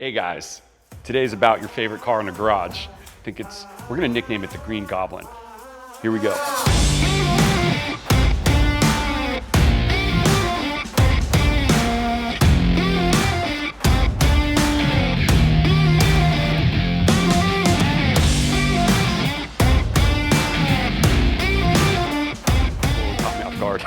Hey guys, today's about your favorite car in the garage. We're gonna nickname it the Green Goblin. Here we go. Caught me off guard.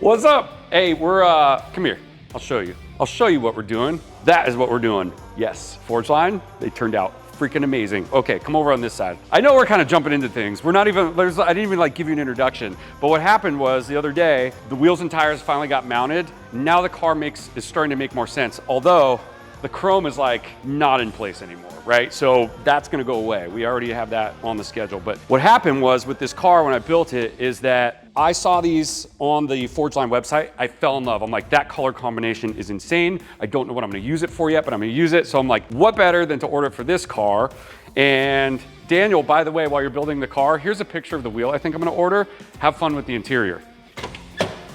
What's up? Hey, come here. I'll show you. I'll show you what we're doing. That is what we're doing. Yes, FORGELINE, they turned out freaking amazing. Okay, come over on this side. I know we're kind of jumping into things. I didn't even like give you an introduction, but what happened was the other day, the wheels and tires finally got mounted. Now the car is starting to make more sense, although the chrome is like not in place anymore, right? So that's gonna go away. We already have that on the schedule. But what happened was with this car when I built it is that I saw these on the FORGELINE website. I fell in love. I'm like, that color combination is insane. I don't know what I'm gonna use it for yet, but I'm gonna use it. So I'm like, what better than to order it for this car? And Daniel, by the way, while you're building the car, here's a picture of the wheel I think I'm gonna order. Have fun with the interior.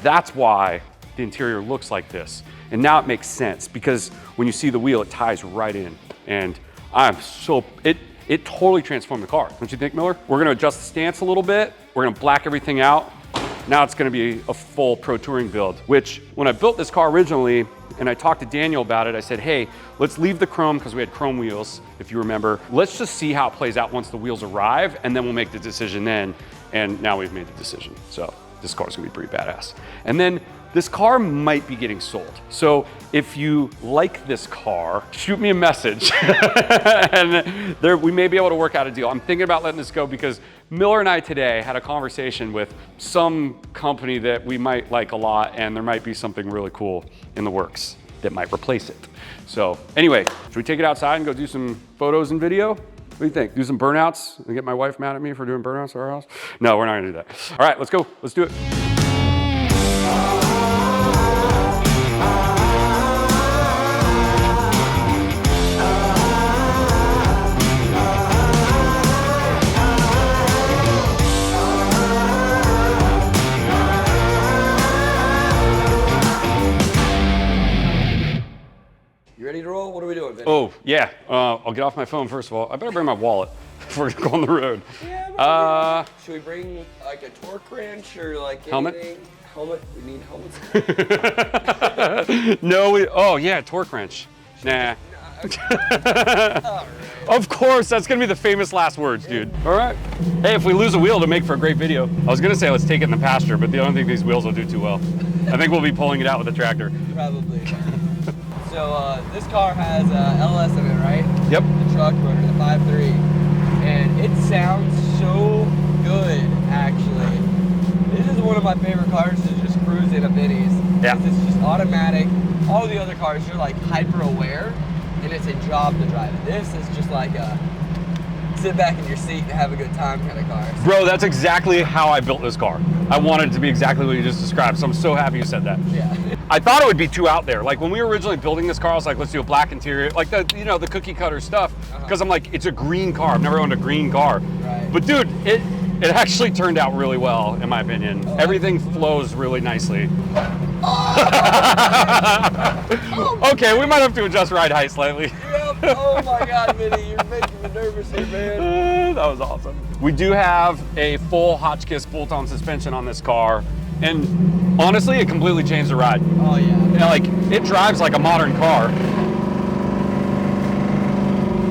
That's why the interior looks like this. And now it makes sense because when you see the wheel, it ties right in. And it totally transformed the car. Don't you think, Miller? We're gonna adjust the stance a little bit. We're gonna black everything out. Now it's gonna be a full Pro Touring build, which when I built this car originally, and I talked to Daniel about it, I said, hey, let's leave the chrome because we had chrome wheels, if you remember. Let's just see how it plays out once the wheels arrive, and then we'll make the decision then. And now we've made the decision. So this car's gonna be pretty badass. And then this car might be getting sold. So if you like this car, shoot me a message and we may be able to work out a deal. I'm thinking about letting this go because Miller and I today had a conversation with some company that we might like a lot, and there might be something really cool in the works that might replace it. So anyway, should we take it outside and go do some photos and video? What do you think? Do some burnouts and get my wife mad at me for doing burnouts at our house? No, we're not gonna do that. All right, let's go, let's do it. You ready to roll? What are we doing, Vinny? Oh, yeah. I'll get off my phone first of all. I better bring my wallet before we go on the road. Yeah, should we bring like a torque wrench or like helmet? Anything? Helmet? We need helmets. No, oh yeah, torque wrench. Nah. Right. Of course, that's gonna be the famous last words, dude. All right. Hey, if we lose a wheel to make for a great video. I was gonna say let's take it in the pasture, but I don't think these wheels will do too well. I think we'll be pulling it out with a tractor. Probably. So this car has LS in it, right? Yep. The truck motor, the 5.3. And it sounds so good, actually. This is one of my favorite cars to just cruise in a Vinny's. Yeah. It's just automatic. All the other cars, you're like hyper aware, and it's a job to drive it. This is just like a sit back in your seat and have a good time kind of car. Bro, that's exactly how I built this car. I wanted it to be exactly what you just described, so I'm so happy you said that. Yeah. I thought it would be too out there. Like when we were originally building this car, I was like, let's do a black interior, like the cookie cutter stuff. Because I'm like, it's a green car. I've never owned a green car. Right. But dude, it actually turned out really well, in my opinion. Oh, everything flows really nicely. Okay, we might have to adjust ride height slightly. Yep. Oh my God, Vinny, you're making me nervous here, man. That was awesome. We do have a full Hotchkiss bolt-on suspension on this car. And honestly, it completely changed the ride. Oh yeah. Like, it drives like a modern car.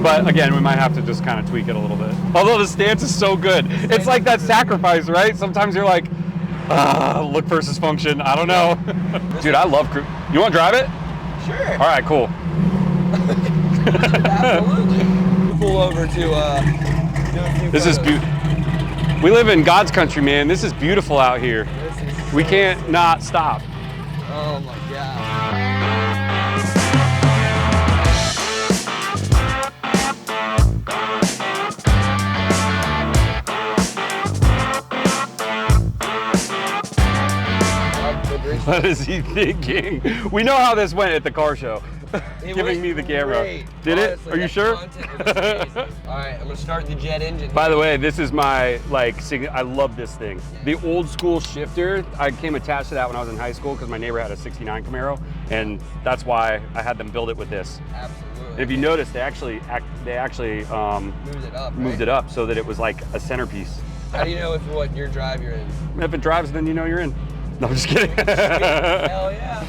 But again, we might have to just kind of tweak it a little bit. Although the stance is so good. It's like that sacrifice, right? Sometimes you're like, look versus function, I don't know. Dude, I love cruise. You want to drive it? Sure. All right, cool. Absolutely. Pull over to do a few This is photos. beautiful. We live in God's country, man. This is beautiful out here. We can't not stop. Oh my God. What is he thinking? We know how this went at the car show. giving me the camera. Great. Did Honestly, it? Are you that sure? content was amazing. All right, I'm gonna start the jet engine. By the way, this is my, like, I love this thing. The old school shifter, I came attached to that when I was in high school because my neighbor had a 69 Camaro, and that's why I had them build it with this. Absolutely. And if you notice, they actually moved it up so that it was like a centerpiece. How do you know what your drive you're in? If it drives, then you know you're in. No, I'm just kidding. Hell yeah.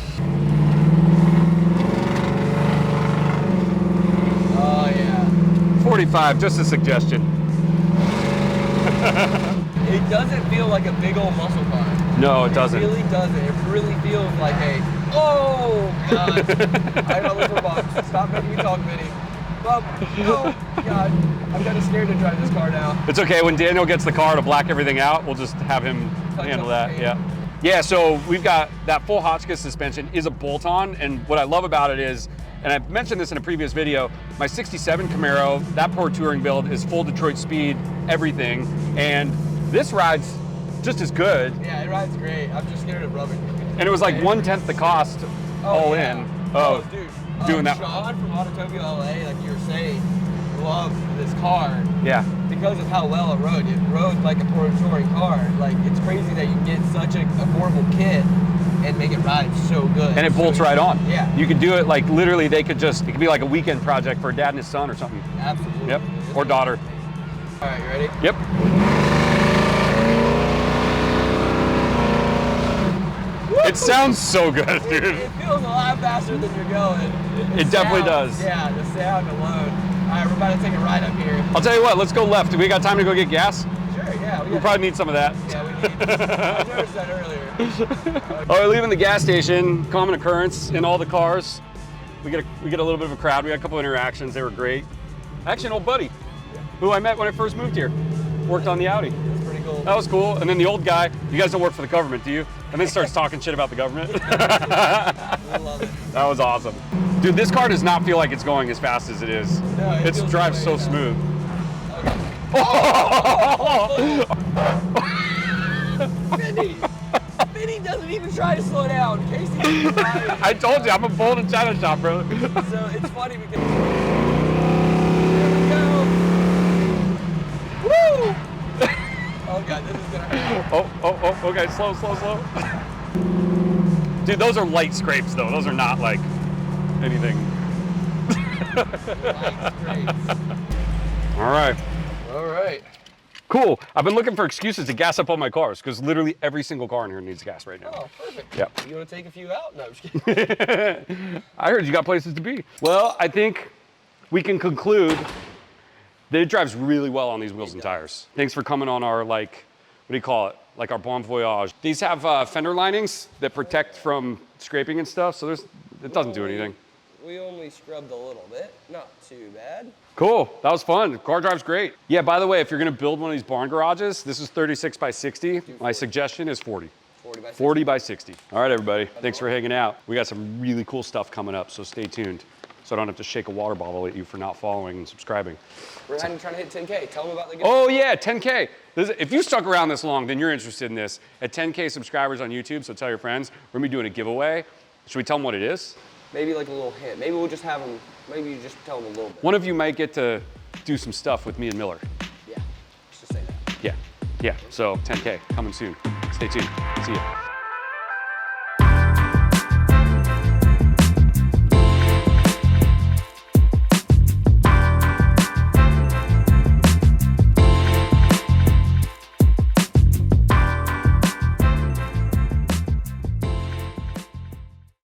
Oh yeah. 45, just a suggestion. It doesn't feel like a big old muscle car. No, it doesn't. It really doesn't. It really feels like a, oh God. I gotta look for Bob. Stop making me talk, Vinny. Bob, oh God. I'm kind of scared to drive this car now. It's okay, when Daniel gets the car to black everything out, we'll just have him handle that, yeah. Yeah, so we've got that full Hotchkiss suspension is a bolt-on, and what I love about it is, and I've mentioned this in a previous video, my 67 Camaro, that poor touring build is full Detroit speed, everything, and this rides just as good. Yeah, it rides great. I'm just scared of rubbing. And it was like 1/10 the cost all in. Oh, dude. Doing that. Sean from Autotopia LA, like you were saying, loved this car. Yeah. Because of how well it rode. It rode like a touring car. Like, it's crazy that you can get such an affordable kit and make it ride so good. And it bolts right on. Yeah. You could do it like literally it could be like a weekend project for a dad and his son or something. Absolutely. Yep. Or daughter. All right, you ready? Yep. It sounds so good, dude. It feels a lot faster than you're going. It definitely does. Yeah, the sound alone. All right, we're about to take a ride up here. I'll tell you what, let's go left. Do we got time to go get gas? Sure, yeah. We'll probably need some of that. Yeah, we need. I noticed that earlier. All right, leaving the gas station, common occurrence in all the cars. We get a little bit of a crowd. We had a couple of interactions. They were great. Actually, an old buddy who I met when I first moved here. Worked on the Audi. That's pretty cool. That was cool. And then the old guy, you guys don't work for the government, do you? And then starts talking shit about the government. I love it. That was awesome. Dude, this car does not feel like it's going as fast as it is. No, it feels drives so great, smooth. Okay. Vinny doesn't even try to slow down. Casey is driving. I told you, I'm a bold and shadow shop, bro. So it's funny because there we go. Woo! Oh God, this is gonna hurt. Oh, okay, slow. Dude, those are light scrapes though. Those are not like anything. Light scrapes. All right. All right. Cool. I've been looking for excuses to gas up all my cars because literally every single car in here needs gas right now. Oh, perfect. Yep. You want to take a few out? No, I'm just kidding. I heard you got places to be. Well, I think we can conclude that it drives really well on these wheels and tires. Thanks for coming on our, like, what do you call it? Like our Bon Voyage. These have fender linings that protect from scraping and stuff, so it doesn't do anything. We only scrubbed a little bit. Not too bad. Cool, that was fun. The car drives great. Yeah, by the way, if you're gonna build one of these barn garages, this is 36 by 60. My suggestion is 40. 40 by 60. 40 by 60. All right, everybody, thanks for hanging out. We got some really cool stuff coming up, so stay tuned. So I don't have to shake a water bottle at you for not following and subscriing. We're trying to hit 10K. Tell them about the giveaway. Oh yeah, 10K. If you stuck around this long, then you're interested in this. At 10K subscribers on YouTube, so tell your friends, we're gonna be doing a giveaway. Should we tell them what it is? Maybe like a little hint. Maybe we'll just have them, maybe you just tell them a little bit. One of you might get to do some stuff with me and Miller. Yeah, let's just say that. Yeah, so 10K coming soon. Stay tuned, see ya.